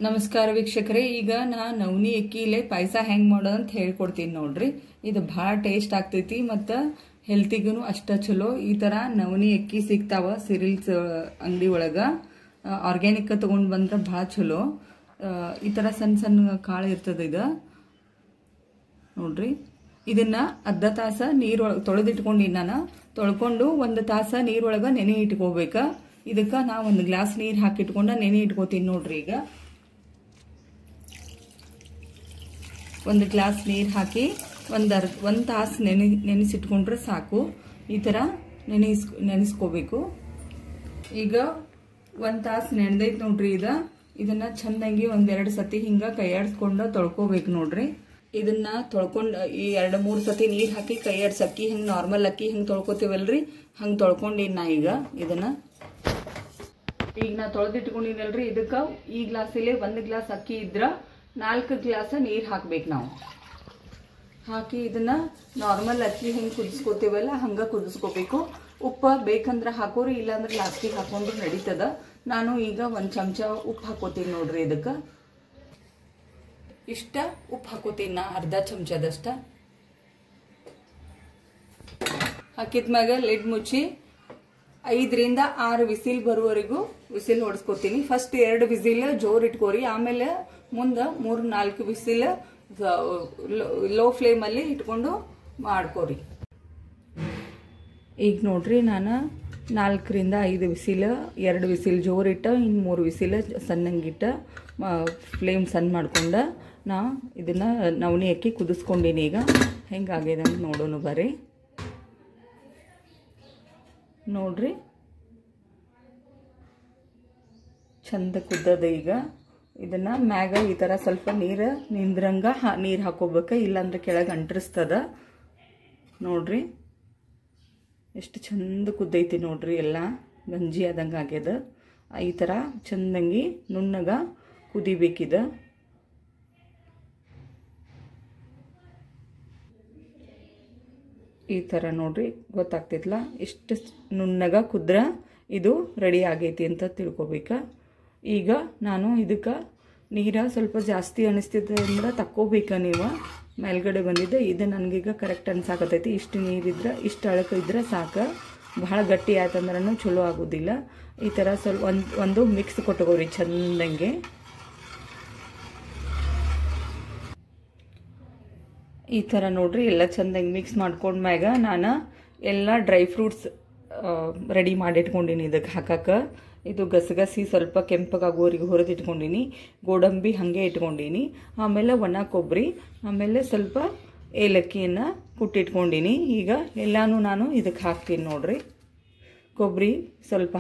ನಮಸ್ಕಾರ ವೀಕ್ಷಕರೇ, ಈಗ ನಾ ನವನಿ ಅಕ್ಕಿಲೆ ಪಾಯಸ ಹೆಂಗ್ ಮಾಡೋದು ಅಂತ ಹೇಳ್ಕೊಡ್ತೀನಿ ನೋಡ್ರಿ. ಇದು ಭಾಳ ಟೇಸ್ಟ್ ಆಗ್ತೈತಿ ಮತ್ತು ಹೆಲ್ತಿಗೂ ಅಷ್ಟ ಚಲೋ. ಈ ಥರ ನವನಿ ಅಕ್ಕಿ ಸಿಗ್ತಾವ ಸಿರಿಲ್ಸ್ ಅಂಗಡಿ ಒಳಗೆ. ಆರ್ಗ್ಯಾನಿಕ್ ತಗೊಂಡು ಬಂದ್ರೆ ಭಾಳ ಚಲೋ. ಈ ಥರ ಸಣ್ಣ ಸಣ್ಣ ಕಾಳು ಇರ್ತದೆ. ಇದು ನೋಡ್ರಿ, ಇದನ್ನ ಅರ್ಧ ತಾಸ ನೀರೊಳಗೆ ತೊಳೆದಿಟ್ಕೊಂಡು ನಾನು ತೊಳ್ಕೊಂಡು 1 ತಾಸ ನೀರೊಳಗೆ ನೆನೆ ಇಟ್ಕೋಬೇಕು. ಇದಕ್ಕೆ ನಾ 1 ಗ್ಲಾಸ್ ನೀರು ಹಾಕಿಟ್ಕೊಂಡು ನೆನೆ ಇಟ್ಕೋತೀನಿ ನೋಡ್ರಿ. ಈಗ 1 ಗ್ಲಾಸ್ ನೀರು ಹಾಕಿ 1 ತಾಸು ನೆನೆಸಿಟ್ಕೊಂಡ್ರೆ ಸಾಕು. ಈ ಥರ ನೆನೆಸ್ಕೋಬೇಕು. ಈಗ 1 ತಾಸು ನೆನೆದೈತೆ ನೋಡ್ರಿ. ಇದನ್ನ ಚಂದಂಗಿ 1-2 ಸತಿ ಹಿಂಗೆ ಕೈಯಾಡಿಸ್ಕೊಂಡು ತೊಳ್ಕೋಬೇಕು ನೋಡ್ರಿ. ಇದನ್ನ ತೊಳ್ಕೊಂಡು ಈ 2-3 ಸತಿ ನೀರು ಹಾಕಿ ಕೈಯಾಡ್ಸಿ ಅಕ್ಕಿ ಹಿಂಗೆ ನಾರ್ಮಲ್ ಅಕ್ಕಿ ಹಿಂಗೆ ತೊಳ್ಕೊತೀವಲ್ರಿ, ಹಂಗೆ ತೊಳ್ಕೊಂಡಿನಿ ನಾ. ಈಗ ಈಗ ನಾ ತೊಳೆದಿಟ್ಕೊಂಡಿನಲ್ರಿ. ಇದಕ್ಕೆ ಈ ಗ್ಲಾಸಲ್ಲಿ 1 ಗ್ಲಾಸ್ ಅಕ್ಕಿ ಇದ್ರೆ 4 ಗ್ಲಾಸ್ ನೀರು ಹಾಕ್ಬೇಕು ನಾವು. ಹಾಕಿ ಇದನ್ನ ನಾರ್ಮಲ್ ಅಕ್ಕಿ ಹಿಂಗೆ ಕುದಿಸ್ಕೋತೀವಲ್ಲ ಹಂಗೆ ಕುದಿಸ್ಕೋಬೇಕು. ಉಪ್ಪು ಬೇಕಂದ್ರೆ ಹಾಕೋರಿ, ಇಲ್ಲಾಂದ್ರೆ ಲಾಸ್ಟಿಗೆ ಹಾಕೊಂಡ್ರೆ ನಡೀತದ. ನಾನು ಈಗ 1 ಚಮಚ ಉಪ್ಪು ಹಾಕೋತೀನಿ ನೋಡ್ರಿ. ಇದಕ್ಕೆ ಇಷ್ಟ ಉಪ್ಪು ಹಾಕೋತೀನಿ ನಾ, ಅರ್ಧ ಚಮಚದಷ್ಟ ಹಾಕಿದ್ಮ್ಯಾಗ ಲಿಡ್ ಮುಚ್ಚಿ 5ರಿಂದ 6 ವಿಸಿಲ್ ಬರುವವರೆಗೂ ವಿಸಿಲ್ ಹೊಡ್ಸ್ಕೊತೀನಿ. ಫಸ್ಟ್ 2 ವಿಸಿಲ್ ಜೋರ್ ಇಟ್ಕೋರಿ, ಆಮೇಲೆ ಮುಂದೆ 3-4 ವಿಸಿಲ್ ಲೋ ಫ್ಲೇಮಲ್ಲಿ ಇಟ್ಕೊಂಡು ಮಾಡ್ಕೋರಿ. ಈಗ ನೋಡ್ರಿ, ನಾನು 4ರಿಂದ 5 ವಿಸಿಲ್, 2 ವಿಸಿಲ್ ಜೋರ್ ಇಟ್ಟ, ಇನ್ನು 3 ವಿಸಿಲ್ ಸಣ್ಣಂಗಿಟ್ಟ ಫ್ಲೇಮ್ ಸಣ್ಣ ಮಾಡ್ಕೊಂಡು ನಾ ಇದನ್ನ ನವನಿ ಅಕ್ಕಿ ಕುದಿಸ್ಕೊಂಡಿನಿ. ಈಗ ಹೆಂಗಾಗಿದೆ ಅಂತ ನೋಡೋಣ ಬರ್ರಿ. ನೋಡ್ರಿ, ಚಂದ ಕುದ್ದದ. ಈಗ ಇದನ್ನ ಮ್ಯಾಗ ಈ ಥರ ಸ್ವಲ್ಪ ನೀರು ನಿಂದ್ರಂಗ ನೀರು ಹಾಕೋಬೇಕು, ಇಲ್ಲಾಂದ್ರೆ ಕೆಳಗೆ ಅಂಟ್ರಿಸ್ತದ. ನೋಡ್ರಿ ಎಷ್ಟು ಚಂದ ಕುದ್ದೈತಿ ನೋಡ್ರಿ. ಎಲ್ಲ ಗಂಜಿ ಆದಂಗೆ ಆಗ್ಯದ. ಈ ಥರ ಚಂದಂಗಿ ನುಣ್ಣಗ ಕುದಿಬೇಕಿದ. ಈ ಥರ ನೋಡ್ರಿ, ಗೊತ್ತಾಗ್ತೈತ್ಲ ಎಷ್ಟು ನುಣ್ಣಗ ಕುದ್ರ ಇದು ರೆಡಿ ಆಗೈತಿ ಅಂತ ತಿಳ್ಕೊಬೇಕ. ಈಗ ನಾನು ಇದಕ್ಕೆ ನೀರು ಸ್ವಲ್ಪ ಜಾಸ್ತಿ ಅನಿಸ್ತಿದ್ದೆ ಅಂದ್ರೆ ತಕ್ಕೋಬೇಕ ನೀವು. ಮೇಲ್ಗಡೆ ಬಂದಿದ್ದೆ ಇದು ನನಗೀಗ ಕರೆಕ್ಟ್ ಅನ್ಸಾಕತೈತಿ. ಇಷ್ಟು ನೀರಿದ್ರೆ, ಇಷ್ಟು ಅಳಕ ಇದ್ರೆ ಸಾಕು. ಭಾಳ ಗಟ್ಟಿ ಆಯ್ತಂದ್ರೂ ಚಲೋ ಆಗೋದಿಲ್ಲ. ಈ ಥರ ಸ್ವಲ್ಪ ಒಂದು ಮಿಕ್ಸ್ ಕೊಟ್ಕೋರಿ ಚಂದಂಗೆ. ಈ ಥರ ನೋಡ್ರಿ ಎಲ್ಲ ಚಂದಂಗೆ ಮಿಕ್ಸ್ ಮಾಡ್ಕೊಂಡ್ಮ್ಯಾಗ ನಾನು ಎಲ್ಲ ಡ್ರೈ ಫ್ರೂಟ್ಸ್ ರೆಡಿ ಮಾಡಿಟ್ಕೊಂಡಿನಿ ಇದಕ್ಕೆ ಹಾಕಕ್ಕೆ. ಇದು ಗಸಗಸಿ ಸ್ವಲ್ಪ ಕೆಂಪಗಾಗೋರಿಗೆ ಹುರಿದಿಟ್ಕೊಂಡಿನಿ, ಗೋಡಂಬಿ ಹಾಗೆ ಇಟ್ಕೊಂಡಿನಿ, ಆಮೇಲೆ ಒಣ ಕೊಬ್ಬರಿ, ಆಮೇಲೆ ಸ್ವಲ್ಪ ಏಲಕ್ಕಿಯನ್ನು ಕುಟ್ಟಿಟ್ಕೊಂಡಿನಿ. ಈಗ ಎಲ್ಲನೂ ನಾನು ಇದಕ್ಕೆ ಹಾಕ್ತೀನಿ ನೋಡ್ರಿ. ಕೊಬ್ಬರಿ ಸ್ವಲ್ಪ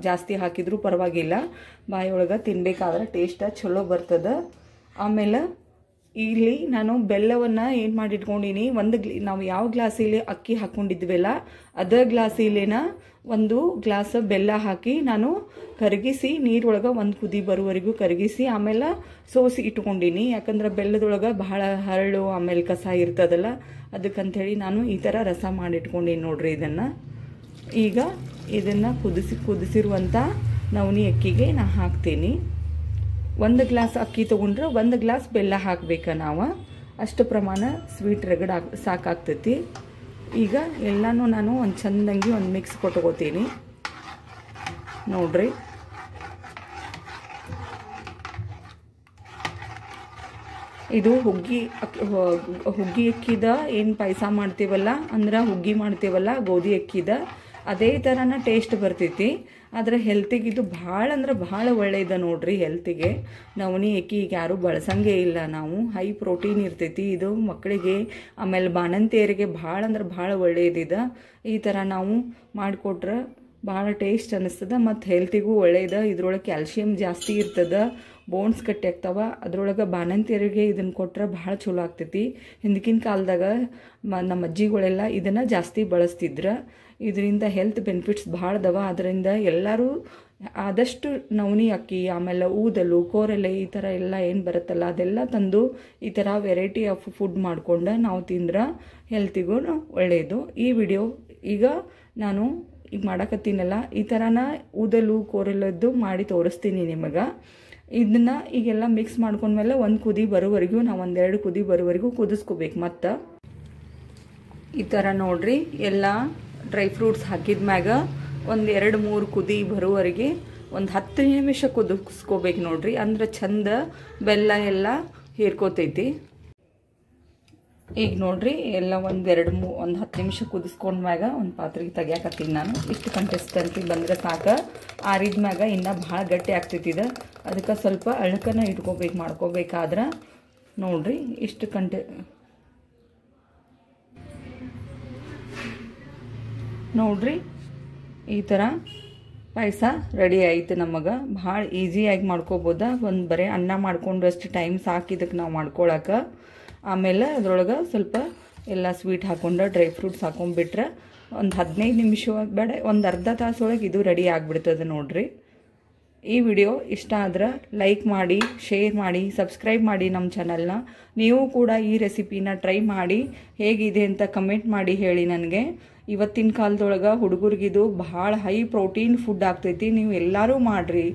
ಜಾಸ್ತಿ ಹಾಕಿದ್ರೂ ಪರವಾಗಿಲ್ಲ, ಬಾಯಿಯೊಳಗೆ ತಿನ್ಬೇಕಾದ್ರೆ ಟೇಸ್ಟ್ ಚಲೋ ಬರ್ತದೆ. ಆಮೇಲೆ ಇಲ್ಲಿ ನಾನು ಬೆಲ್ಲವನ್ನು ಏನು ಮಾಡಿಟ್ಕೊಂಡಿನಿ, ನಾವು ಯಾವ ಗ್ಲಾಸಲ್ಲಿ ಅಕ್ಕಿ ಹಾಕ್ಕೊಂಡಿದ್ವಲ್ಲ ಅದೇ ಗ್ಲಾಸಲ್ಲಿನ 1 ಗ್ಲಾಸ್ ಬೆಲ್ಲ ಹಾಕಿ ನಾನು ಕರಗಿಸಿ ನೀರೊಳಗೆ 1 ಕುದಿ ಬರುವವರೆಗೂ ಕರಗಿಸಿ ಆಮೇಲೆ ಸೋಸಿ ಇಟ್ಕೊಂಡಿನಿ. ಯಾಕಂದ್ರೆ ಬೆಲ್ಲದೊಳಗೆ ಬಹಳ ಹರಳು ಆಮೇಲೆ ಕಸ ಇರ್ತದಲ್ಲ, ಅದಕ್ಕಂಥೇಳಿ ನಾನು ಈ ಥರ ರಸ ಮಾಡಿಟ್ಕೊಂಡಿನಿ ನೋಡ್ರಿ. ಈಗ ಇದನ್ನು ಕುದಿಸಿರುವಂಥ ನವನಿ ಅಕ್ಕಿಗೆ ನಾ ಹಾಕ್ತೀನಿ. 1 ಗ್ಲಾಸ್ ಅಕ್ಕಿ ತೊಗೊಂಡ್ರೆ 1 ಗ್ಲಾಸ್ ಬೆಲ್ಲ ಹಾಕ್ಬೇಕು ನಾವು. ಅಷ್ಟು ಪ್ರಮಾಣ ಸ್ವೀಟ್ ರಗಡ್ ಸಾಕಾಗ್ತೈತಿ. ಈಗ ಎಲ್ಲನೂ ನಾನು ಒಂದು ಚಂದಂಗಿ ಒಂದು ಮಿಕ್ಸ್ ಕೊಟ್ಕೋತೀನಿ ನೋಡ್ರಿ. ಇದು ಹುಗ್ಗಿ ಅಕ್ಕಿದ ಏನು ಪಾಯಸ ಮಾಡ್ತೀವಲ್ಲ, ಅಂದ್ರೆ ಹುಗ್ಗಿ ಮಾಡ್ತೀವಲ್ಲ ಗೋಧಿ ಅಕ್ಕಿದ, ಅದೇ ಥರನ ಟೇಸ್ಟ್ ಬರ್ತೈತಿ. ಆದರೆ ಹೆಲ್ತಿಗೆ ಇದು ಭಾಳ ಅಂದ್ರೆ ಭಾಳ ಒಳ್ಳೆಯದ ನೋಡ್ರಿ. ಹೆಲ್ತಿಗೆ ನವನಿ ಅಕ್ಕಿ ಈಗ ಯಾರೂ ಬಳಸಂಗೇ ಇಲ್ಲ ನಾವು. ಹೈ ಪ್ರೋಟೀನ್ ಇರ್ತೈತಿ ಇದು ಮಕ್ಕಳಿಗೆ, ಆಮೇಲೆ ಬಾಣಂತಿಯರಿಗೆ ಭಾಳ ಅಂದ್ರೆ ಭಾಳ ಒಳ್ಳೆಯದಿದೆ. ಈ ಥರ ನಾವು ಮಾಡಿಕೊಟ್ರೆ ಭಾಳ ಟೇಸ್ಟ್ ಅನ್ನಿಸ್ತದೆ ಮತ್ತು ಹೆಲ್ತಿಗೂ ಒಳ್ಳೆಯದ. ಇದ್ರೊಳಗೆ ಕ್ಯಾಲ್ಶಿಯಂ ಜಾಸ್ತಿ ಇರ್ತದೆ, ಬೋನ್ಸ್ ಕಟ್ಟಿ ಆಗ್ತಾವ. ಅದ್ರೊಳಗೆ ಬಾಣಂತಿಯರಿಗೆ ಇದನ್ನು ಕೊಟ್ರೆ ಭಾಳ ಚಲೋ ಆಗ್ತೈತಿ. ಹಿಂದಿನ ಕಾಲದಾಗ ನಮ್ಮ ಅಜ್ಜಿಗಳೆಲ್ಲ ಇದನ್ನು ಜಾಸ್ತಿ ಬಳಸ್ತಿದ್ರು. ಇದರಿಂದ ಹೆಲ್ತ್ ಬೆನಿಫಿಟ್ಸ್ ಭಾಳ ಅದಾವ. ಅದರಿಂದ ಎಲ್ಲರೂ ಆದಷ್ಟು ನವನಿ ಅಕ್ಕಿ, ಆಮೇಲೆ ಊದಲು, ಕೋರೆಲೆ, ಈ ಥರ ಎಲ್ಲ ಏನು ಬರುತ್ತಲ್ಲ ಅದೆಲ್ಲ ತಂದು ಈ ಥರ ವೆರೈಟಿ ಆಫ್ ಫುಡ್ ಮಾಡ್ಕೊಂಡು ನಾವು ತಿಂದ್ರೆ ಹೆಲ್ತಿಗೂ ಒಳ್ಳೆಯದು. ಈ ವಿಡಿಯೋ ಈಗ ನಾನು ಈಗ ಮಾಡಕತ್ತೀನಲ್ಲ ಈ ಥರನ ಊದಲು ಕೋರೆಲದ್ದು ಮಾಡಿ ತೋರಿಸ್ತೀನಿ ನಿಮಗೆ. ಇದನ್ನ ಈಗೆಲ್ಲ ಮಿಕ್ಸ್ ಮಾಡ್ಕೊಂಡ್ಮೇಲೆ ಒಂದು ಕುದಿ ಬರೋವರೆಗೂ ನಾವು ಒಂದೆರಡು ಕುದಿ ಬರೋವರೆಗೂ ಕುದಿಸ್ಕೋಬೇಕು. ಮತ್ತು ಈ ಥರ ನೋಡ್ರಿ ಎಲ್ಲ ಡ್ರೈ ಫ್ರೂಟ್ಸ್ ಹಾಕಿದ್ಮ್ಯಾಗ ಒಂದು 2-3 ಕುದಿ ಬರೋವರೆಗೆ ಒಂದು 10 ನಿಮಿಷ ಕುದಿಸ್ಕೋಬೇಕು ನೋಡ್ರಿ. ಅಂದ್ರೆ ಚಂದ ಬೆಲ್ಲ ಎಲ್ಲ ಹೀರ್ಕೋತೈತಿ. ಈಗ ನೋಡ್ರಿ ಎಲ್ಲ ಒಂದು 10 ನಿಮಿಷ ಕುದಿಸ್ಕೊಂಡ್ಮ್ಯಾಗ ಒಂದು ಪಾತ್ರೆಗೆ ತೆಗಿಯಾಕತ್ತೀನಿ ನಾನು. ಇಷ್ಟು ಕನ್ಸಿಸ್ಟೆನ್ಸಿ ಬಂದರೆ ಸಾಕು. ಆರಿದ್ಮ್ಯಾಗ ಇನ್ನೂ ಭಾಳ ಗಟ್ಟಿ ಆಗ್ತೈತಿದೆ. ಅದಕ್ಕೆ ಸ್ವಲ್ಪ ಅಳಕನ ಇಟ್ಕೋಬೇಕು ಮಾಡ್ಕೋಬೇಕಾದ್ರೆ. ನೋಡ್ರಿ ಇಷ್ಟು ನೋಡ್ರಿ ಈ ಥರ ಪಾಯಸ ರೆಡಿ ಆಯಿತು. ನಮಗೆ ಭಾಳ ಈಸಿಯಾಗಿ ಮಾಡ್ಕೋಬೋದ. ಒಂದು ಬರೀ ಅನ್ನ ಮಾಡ್ಕೊಂಡ್ರಷ್ಟು ಟೈಮ್ ಸಾಕಿದಕ್ಕೆ ನಾವು ಮಾಡ್ಕೊಳಕ್ಕೆ. ಆಮೇಲೆ ಅದ್ರೊಳಗೆ ಸ್ವಲ್ಪ ಎಲ್ಲ ಸ್ವೀಟ್ ಹಾಕ್ಕೊಂಡು ಡ್ರೈ ಫ್ರೂಟ್ಸ್ ಹಾಕೊಂಡ್ಬಿಟ್ರೆ ಒಂದು 15 ನಿಮಿಷ ಬೇಡ, ಒಂದು ಅರ್ಧ ತಾಸೊಳಗೆ ಇದು ರೆಡಿ ಆಗಿಬಿಡ್ತದೆ ನೋಡ್ರಿ. ಈ ವಿಡಿಯೋ ಇಷ್ಟ ಆದ್ರೆ ಲೈಕ್ ಮಾಡಿ, ಶೇರ್ ಮಾಡಿ, ಸಬ್ಸ್ಕ್ರೈಬ್ ಮಾಡಿ ನಮ್ಮ ಚಾನಲ್ನ. ನೀವು ಕೂಡ ಈ ರೆಸಿಪಿನ ಟ್ರೈ ಮಾಡಿ ಹೇಗಿದೆ ಅಂತ ಕಮೆಂಟ್ ಮಾಡಿ ಹೇಳಿ ನನಗೆ. ಇವತ್ತಿನ ಕಾಲದೊಳಗೆ ಹುಡುಗರಿಗಿದು ಭಾಳ ಹೈ ಪ್ರೋಟೀನ್ ಫುಡ್ ಆಗ್ತೈತಿ. ನೀವು ಎಲ್ಲರೂ ಮಾಡಿರಿ.